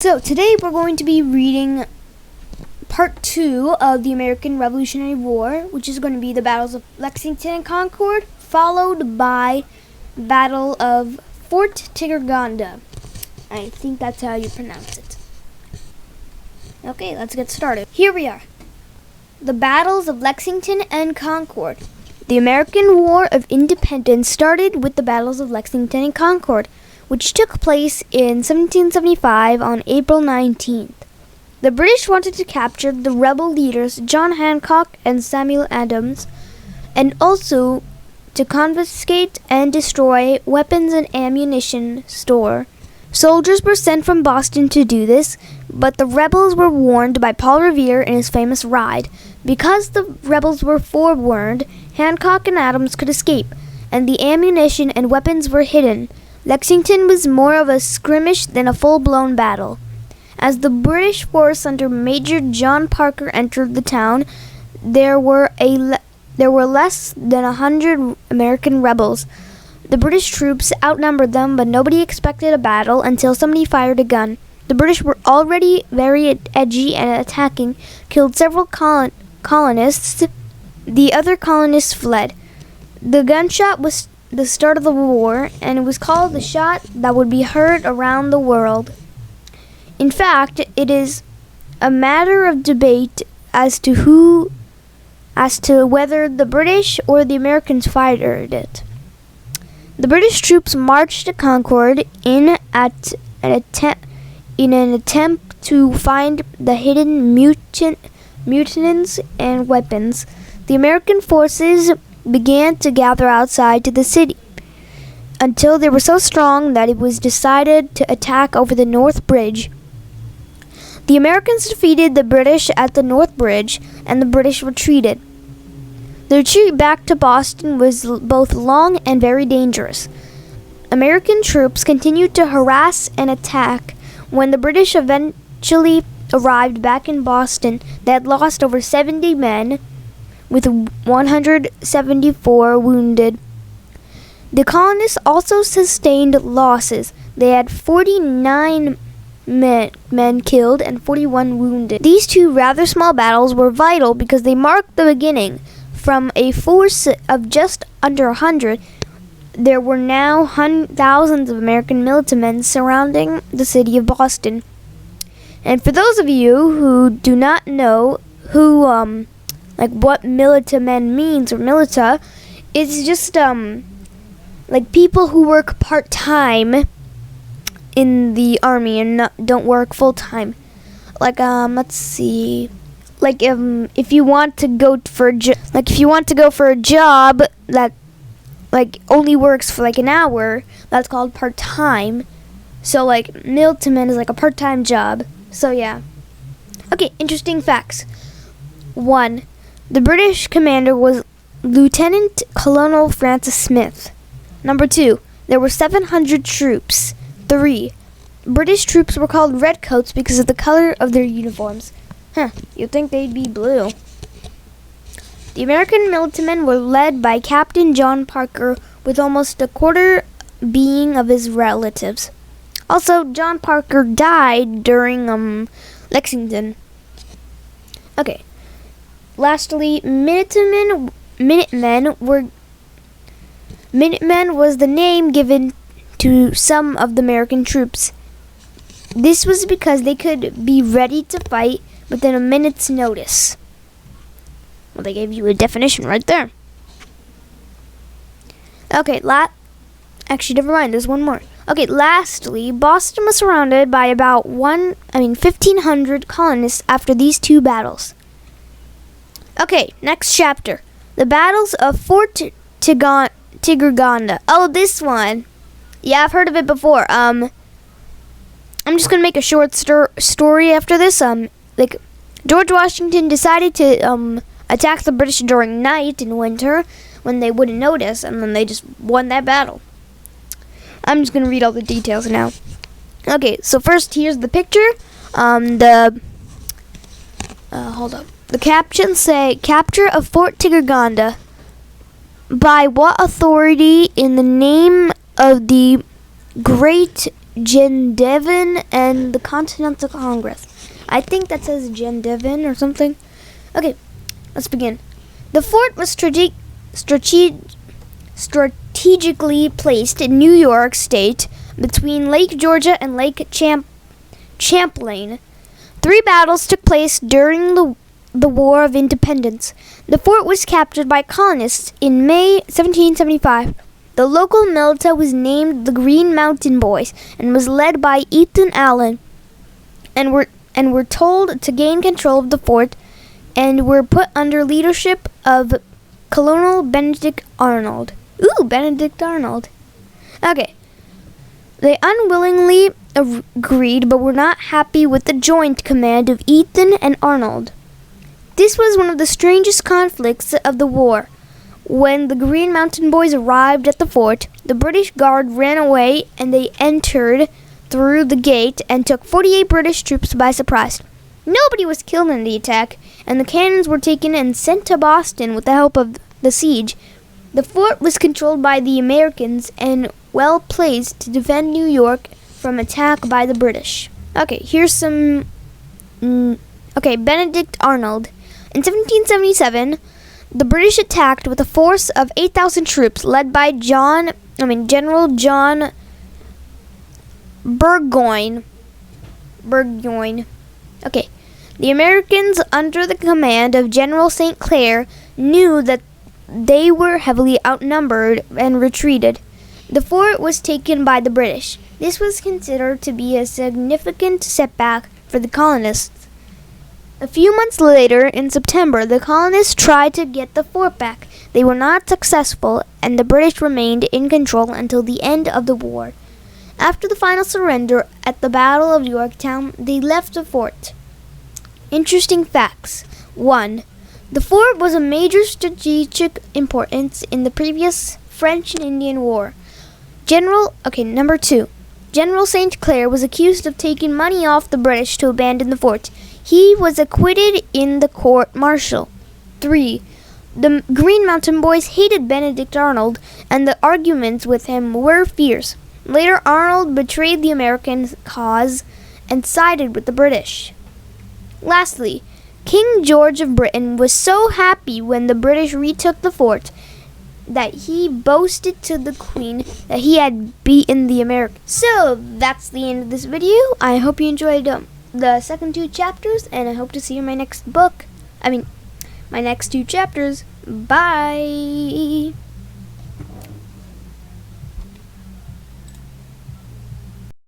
So today we're going to be reading part 2 of the American Revolutionary War, which is going to be the battles of Lexington and Concord, followed by Battle of Fort Ticonderoga. I think that's how you pronounce it. Okay, let's get started. Here we are. The battles of Lexington and Concord. The American War of Independence started with the battles of Lexington and Concord, which took place in 1775 on April 19th. The British wanted to capture the rebel leaders John Hancock and Samuel Adams, and also to confiscate and destroy weapons and ammunition store. Soldiers were sent from Boston to do this, but the rebels were warned by Paul Revere in his famous ride. Because the rebels were forewarned, Hancock and Adams could escape, and the ammunition and weapons were hidden. Lexington was more of a skirmish than a full-blown battle. As the British force under Major John Parker entered the town, there were less than 100 American rebels. The British troops outnumbered them, but nobody expected a battle until somebody fired a gun. The British were already very edgy and attacking, killed several colonists. The other colonists fled. The gunshot was the start of the war, and it was called the shot that would be heard around the world. In fact, it is a matter of debate as to whether the British or the Americans fired it. The British troops marched to Concord in an attempt to find the hidden mutants and weapons. The American forces began to gather outside to the city until they were so strong that it was decided to attack over the North Bridge. The Americans defeated the British at the North Bridge, and the British retreated. The retreat back to Boston was both long and very dangerous. American troops continued to harass and attack. When the British eventually arrived back in Boston, they had lost over 70 men, with 174 wounded. The colonists also sustained losses. They had 49 men killed and 41 wounded. These two rather small battles were vital because they marked the beginning. From a force of just under 100, there were now thousands of American militiamen surrounding the city of Boston. And for those of you who do not know what militiamen means, or milita, it's just people who work part-time in the army and don't work full-time. Let's see, if you want to go for a job that only works for an hour, that's called part-time. So militiaman is a part-time job. So yeah. Okay, interesting facts. 1. The British commander was Lieutenant Colonel Francis Smith. Number 2. There were 700 troops. 3. British troops were called redcoats because of the color of their uniforms. You'd think they'd be blue. The American militiamen were led by Captain John Parker, with almost a quarter being of his relatives. Also, John Parker died during Lexington. Okay. Lastly, Minutemen was the name given to some of the American troops. This was because they could be ready to fight within a minute's notice. Well, they gave you a definition right there. Okay, actually, never mind, there's one more. Okay, lastly, Boston was surrounded by about 1,500 colonists after these two battles. Okay, next chapter. The battles of Fort Ticonderoga. Oh, this one. Yeah, I've heard of it before. I'm just gonna make a short story after this. George Washington decided to attack the British during night in winter when they wouldn't notice, and then they just won that battle. I'm just gonna read all the details now. Okay, so first here's the picture. Hold up. The captions say, "Capture of Fort Ticonderoga. By what authority in the name of the great Gendevin and the Continental Congress. I think that says Gendevin or something. Okay, let's begin. The fort was strategically placed in New York State between Lake Georgia and Lake Champlain. 3 battles took place during the War of Independence. The fort was captured by colonists in May 1775. The local militia was named the Green Mountain Boys and was led by Ethan Allen, and were told to gain control of the fort and were put under leadership of Colonel Benedict Arnold. Ooh, Benedict Arnold. Okay. They unwillingly agreed but were not happy with the joint command of Ethan and Arnold. This was one of the strangest conflicts of the war. When the Green Mountain Boys arrived at the fort, the British Guard ran away and they entered through the gate and took 48 British troops by surprise. Nobody was killed in the attack, and the cannons were taken and sent to Boston with the help of the siege. The fort was controlled by the Americans and well placed to defend New York from attack by the British. Okay, here's some... Benedict Arnold. In 1777, the British attacked with a force of 8,000 troops led by General John Burgoyne. Okay. The Americans, under the command of General St. Clair, knew that they were heavily outnumbered and retreated. The fort was taken by the British. This was considered to be a significant setback for the colonists. A few months later, in September, the colonists tried to get the fort back. They were not successful, and the British remained in control until the end of the war. After the final surrender at the Battle of Yorktown, they left the fort. Interesting facts. 1. The fort was of major strategic importance in the previous French and Indian War. Number 2. General St. Clair was accused of taking money off the British to abandon the fort. He was acquitted in the court-martial. 3. The Green Mountain Boys hated Benedict Arnold, and the arguments with him were fierce. Later, Arnold betrayed the American cause and sided with the British. Lastly, King George of Britain was so happy when the British retook the fort that he boasted to the Queen that he had beaten the Americans. So, that's the end of this video. I hope you enjoyed the second 2 chapters, and I hope to see you in my next book. My next 2 chapters. Bye!